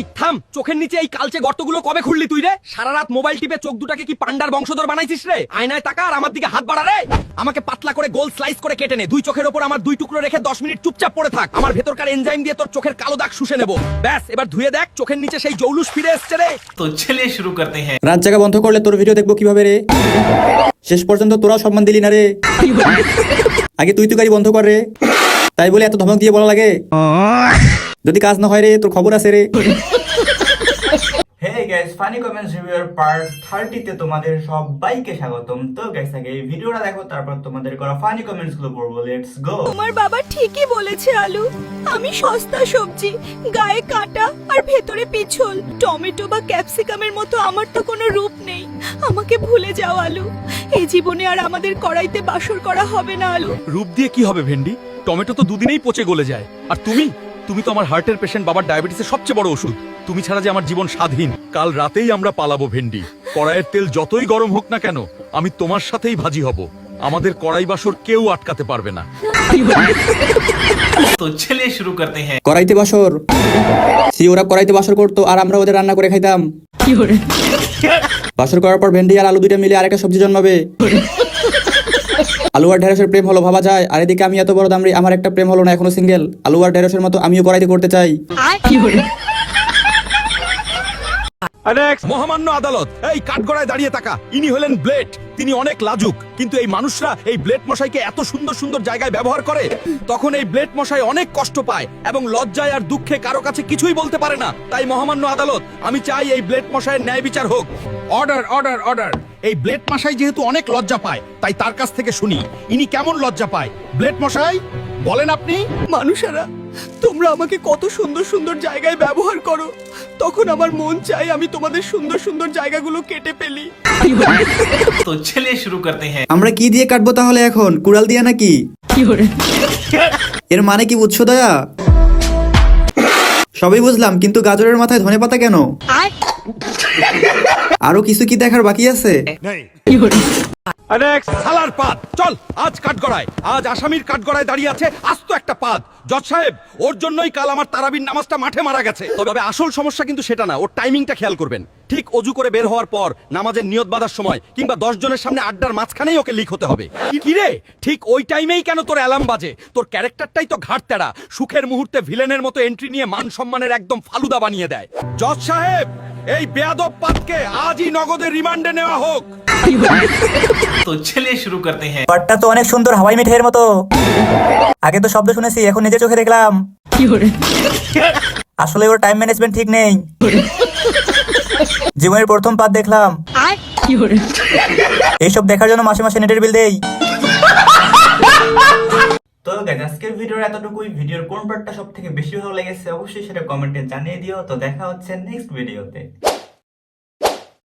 এই থাম, চোখের নিচে এই কালচে গর্তগুলো কবে খুললি তুই রে? সারা রাত মোবাইল টিপে চোখ দুটাকে কি পান্ডার বংশধর বানাইছিস রে? আয়নায় তাকা আর আমার দিকে হাত বাড়া রে। আমাকে পাতলা করে গোল স্লাইস করে কেটে নে, দুই চোখের ওপর আমার দুই টুকরো রেখে 10 মিনিট চুপচাপ পড়ে থাক। আমার ভেতরকার এনজাইম দিয়ে তোর চোখের কালো দাগ শুষে নেব। ব্যাস, এবার ধুয়ে দেখ চোখের নিচে সেই জৌলুস ফিরে এসছে রে। তো চলিए शुरू करते हैं। রাত জাগা বন্ধ করলে তোর ভিডিও দেখবো কিভাবে রে? শেষ পর্যন্ত তোরাও সম্মান দিলি না রে। আগে তুই গাড়ি বন্ধ কর রে, তাই বলে এত ধমক দিয়ে বলা লাগে? যদি কাজ না হয় রে, তোর খবর আছে রে। হে গাইস, ফানি কমেন্টস রিভিউর পার্ট 30 তে তোমাদের সবাইকে স্বাগতম। তো গাইস, আগে এই ভিডিওটা দেখো, তারপর তোমাদের করা ফানি কমেন্টস গুলো পড়বো। Let's go. তোমার বাবা ঠিকই বলেছে আলু, আমি সস্তা সবজি, গায়ে কাঁটা আর ভেতরে পিছল। টমেটো বা ক্যাপসিকামের মতো আমার তো কোনো রূপ নেই, আমাকে ভুলে যাও আলু। এই জীবনে আর আমাদের কড়াইতে বাসর করা হবে না আলু। রূপ দিয়ে কি হবে ভেন্ডি? টমেটো তো দুদিনেই পচে গলে যায়। আর তুমি তো আমার হার্টের পেশেন্ট, বাবার ডায়াবেটিসের সবচেয়ে বড় ওষুধ। তুমি ছাড়া যে আমার জীবন স্বাধীন। কাল রাতেই আমরা পালাবো ভেন্ডি। কড়াইয়ের তেল যতই গরম হোক না কেন, আমি তোমার সাথেই ভাজি হব। আমাদের কড়াই বাসর কেউ আটকাতে পারবে না। तो चलिए शुरू करते हैं। কড়াইতে বাসর? ওরা কড়াইতে বাসর করতো আর আমরা ওদের রান্না করে খাইতাম। বাসর করার পর ভেন্ডি আর আলু দুইটা মিলে আরেকটা সবজি জন্মাবে। আলু আর ঢেঁড়সের প্রেম হলো ভাবা যায়, আর এদিকে আমি এত বড় দামড়ি, আমার একটা প্রেম হলো না, এখনো সিঙ্গেল। আলু আর ঢেঁড়সের মতো আমিও কড়াইতে করতে চাই। মহামান্য আদালত, এই কাঠগড়ায় দাঁড়িয়ে থাকা ইনি হলেন ব্লেড। তিনি অনেক লাজুক, কিন্তু এই মানুষরা এই ব্লেড মশাইকে এত সুন্দর সুন্দর জায়গায় ব্যবহার করে, তখন এই ব্লেড মশাই অনেক কষ্ট পায় এবং লজ্জায় আর দুঃখে কারো কাছে কিছুই বলতে পারে না। তাই মহামান্য আদালত, আমি চাই এই ব্লেড মশাইয়ের ন্যায় বিচার হোক। Order order order. এই ব্লেড মশাই যেহেতু অনেক লজ্জা পায়, তাই তার কাছ থেকে শুনি ইনি কেমন লজ্জা পায়। ব্লেড মশাই বলেন আপনি। মানুষেরা, তোমরা আমাকে কত সুন্দর সুন্দর জায়গায় ব্যবহার করো, তখন আমার মন চাই আমি তোমাদের সুন্দর সুন্দর জায়গাগুলো কেটে ফেলি। तो चलिए शुरू करते हैं। আমরা কি দিয়ে কাটবো তাহলে এখন? কুড়াল দিয়ে নাকি? এর মানে কি বুঝছো দয়া? সবই বুঝলাম, কিন্তু গাজরের মাথায় ধনেপাতা কেন? আরো কিছু কি দেখার বাকি আছে? সালার পাদ, চল আজ কাঠগড়ায়। আজ আসামির কাঠগড়ায় দাঁড়িয়ে আছে আস্ত একটা পাদ। জজ সাহেব, ওর জন্যই কাল আমার তারাবির নামাজটা মাঠে মারা গেছে। তবে আসল সমস্যা কিন্তু সেটা না, ওর টাইমিংটা খেয়াল করবেন। ঠিক অজু করে বের হওয়ার পর নামাজের নিয়ত বাঁধার সময় কিংবা 10 জনের সামনে আড্ডার মাঝখানেই ওকে লিক হতে হবে। কি রে, ঠিক ওই টাইমেই কেন তোর অ্যালার্ম বাজে? তোর ক্যারেক্টারটাই তো ঘাট তেড়া। সুখের মুহূর্তে ভিলেনের মতো এন্ট্রি নিয়ে মান সম্মানের একদম ফালুদা বানিয়ে দেয়। জজ সাহেব, এই বেয়াদব পাদকে আজই নগদে রিমান্ডে নেওয়া হোক। तो चलिए शुरू करते हैं। পাটটা তো অনেক সুন্দর, হাওয়াই মিঠাইয়ের মতো। আগে তো শব্দ শুনেছি, এখন নিজের চোখে দেখলাম। আসলে ওর টাইম ম্যানেজমেন্ট ঠিক নেই। জীবনের প্রথম পাত দেখলাম। এইসব দেখার জন্য মাসে মাসে নেটের বিল দেই। তো গাইস, আজকের ভিডিওর এতটুকুই। ভিডিওর কোন পার্টটা সবথেকে বেশি ভালো লেগেছে অবশ্যই সেটা কমেন্টে জানিয়ে দিও। তো দেখা হচ্ছে নেক্সট ভিডিওতে।